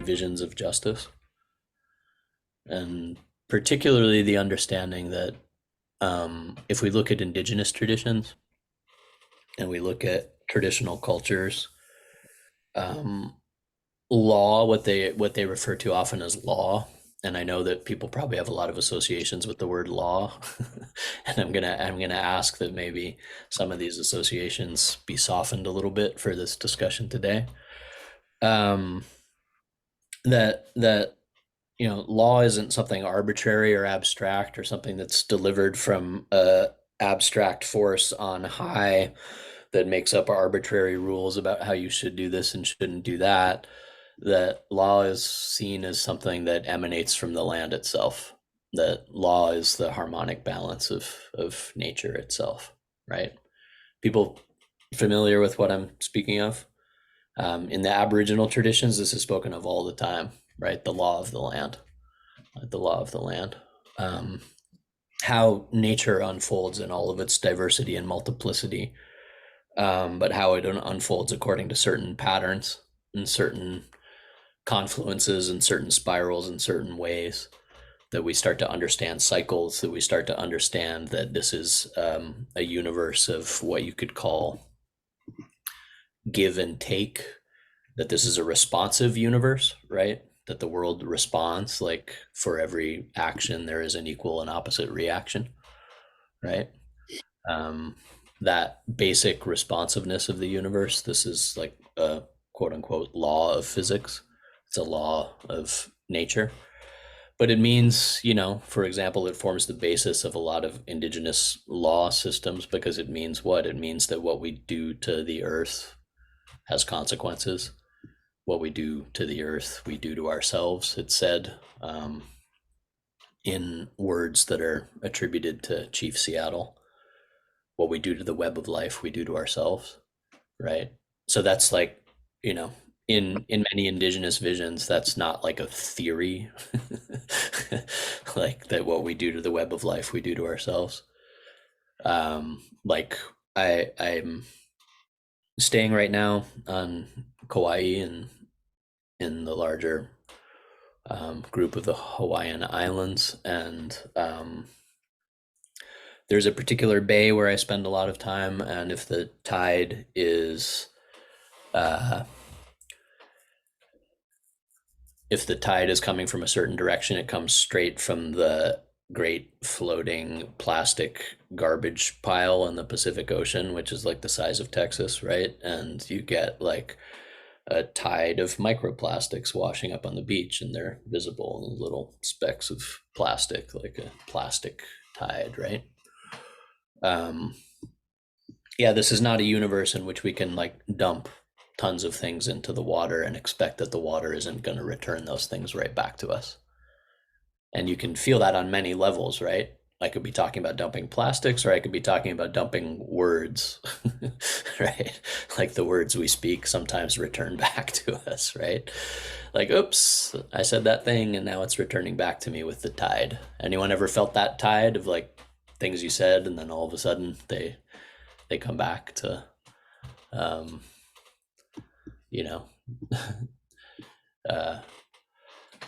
visions of justice, and particularly the understanding that if we look at indigenous traditions and we look at traditional cultures, um, law, what they refer to often as law, and I know that people probably have a lot of associations with the word law, and I'm gonna ask that maybe some of these associations be softened a little bit for this discussion today. Um, that law isn't something arbitrary or abstract or something that's delivered from a abstract force on high that makes up arbitrary rules about how you should do this and shouldn't do that. That law is seen as something that emanates from the land itself. That law is the harmonic balance of nature itself, right? People familiar with what I'm speaking of? In the Aboriginal traditions, this is spoken of all the time, right? The law of the land, the law of the land. Um, how nature unfolds in all of its diversity and multiplicity, but how it unfolds according to certain patterns and certain confluences and certain spirals in certain ways, that we start to understand cycles, that we start to understand that this is a universe of what you could call give and take, that this is a responsive universe, right? That the world responds, like for every action, there is an equal and opposite reaction, right? Um, that basic responsiveness of the universe, this is like a quote unquote law of physics. It's a law of nature. But it means, for example, it forms the basis of a lot of indigenous law systems, because it means what? It means that what we do to the earth has consequences. What we do to the earth, we do to ourselves, it's said, in words that are attributed to Chief Seattle. What we do to the web of life, we do to ourselves, right? So that's like, you know, in many indigenous visions, that's not like a theory, like that what we do to the web of life, we do to ourselves. Like I'm staying right now on Kauai and in the larger group of the Hawaiian Islands, and there's a particular bay where I spend a lot of time, and if the tide is uh, coming from a certain direction, it comes straight from the great floating plastic garbage pile in the Pacific Ocean, which is like the size of Texas, right? And you get like a tide of microplastics washing up on the beach, and they're visible in little specks of plastic, like a plastic tide, right? Um, yeah, this is not a universe in which we can like dump tons of things into the water and expect that the water isn't going to return those things right back to us. And you can feel that on many levels, right? I could be talking about dumping plastics, or I could be talking about dumping words, right? Like the words we speak sometimes return back to us, right? Like, oops, I said that thing and now it's returning back to me with the tide. Anyone ever felt that tide of like things you said and then all of a sudden they come back to, um, you know, uh,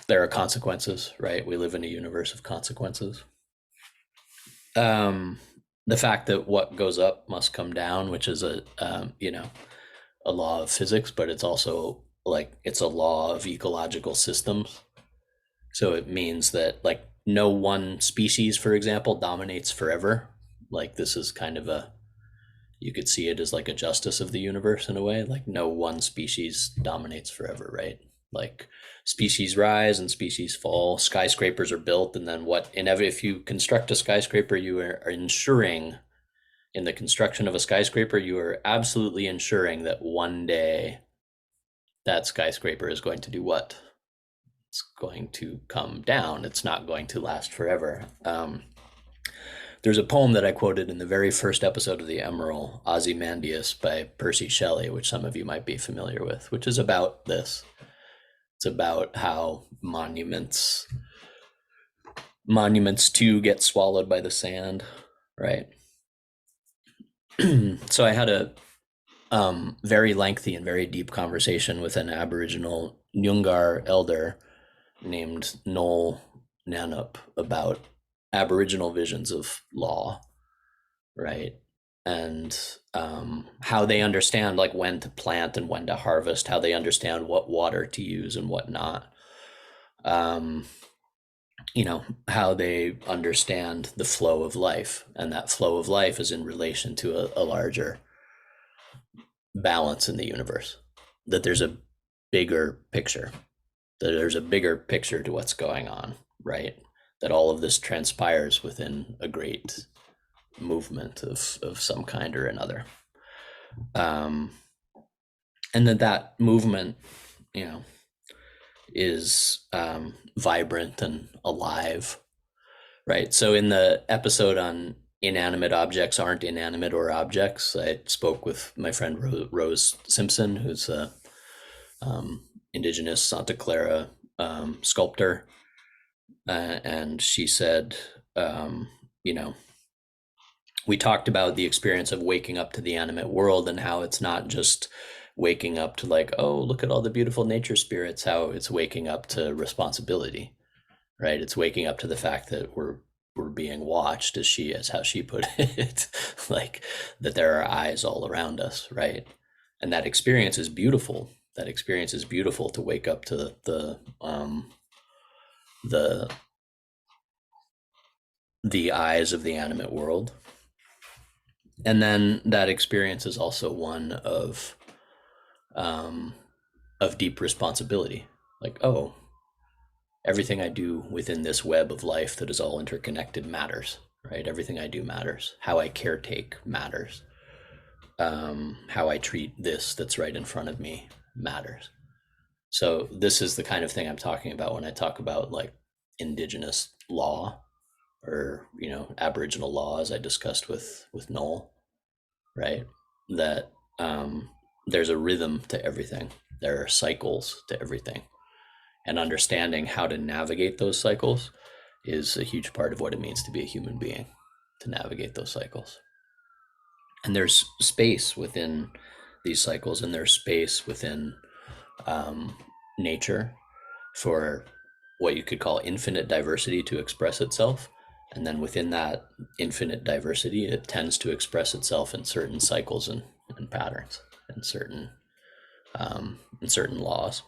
there are consequences, right? We live in a universe of consequences. Um, the fact that what goes up must come down, which is a law of physics, but it's also like it's a law of ecological systems. So it means that like no one species, for example, dominates forever. Like this is kind of a, you could see it as like a justice of the universe in a way. Like no one species dominates forever, right? Like species rise and species fall. Skyscrapers are built, and then what? If you construct a skyscraper, you are ensuring in the construction of a skyscraper, you are absolutely ensuring that one day that skyscraper is going to do what? It's going to come down. It's not going to last forever. There's a poem that I quoted in the very first episode of The Emerald, Ozymandias by Percy Shelley, which some of you might be familiar with, which is about this. It's about how monuments too get swallowed by the sand, right? So I had very lengthy and very deep conversation with an Aboriginal Nyungar elder named Noel Nanup about Aboriginal visions of law, right? And how they understand like when to plant and when to harvest, how they understand what water to use and what not. Um, how they understand the flow of life, and that flow of life is in relation to a larger balance in the universe. That there's a bigger picture, that there's a bigger picture to what's going on, right? That all of this transpires within a great movement of some kind or another. Um, and that movement, you know, is vibrant and alive, right? So in the episode on inanimate objects aren't inanimate or objects, I spoke with my friend Rose Simpson, who's a indigenous Santa Clara sculptor, and she said, um, you know, we talked about the experience of waking up to the animate world and how it's not just waking up to like, oh, look at all the beautiful nature spirits, how it's waking up to responsibility, right? It's waking up to the fact that we're being watched, as how she put it, like that there are eyes all around us, right? And that experience is beautiful. That experience is beautiful, to wake up to the the eyes of the animate world. And then that experience is also one um, of deep responsibility. Like, oh, everything I do within this web of life that is all interconnected matters, right? Everything I do matters. How I caretake matters. How I treat this that's right in front of me matters. So this is the kind of thing I'm talking about when I talk about like indigenous law, or Aboriginal law, as I discussed with Noel, right? That there's a rhythm to everything. There are cycles to everything, and understanding how to navigate those cycles is a huge part of what it means to be a human being, to navigate those cycles. And there's space within these cycles, and there's space within um, nature for what you could call infinite diversity to express itself. And then within that infinite diversity, it tends to express itself in certain cycles and patterns, and certain laws.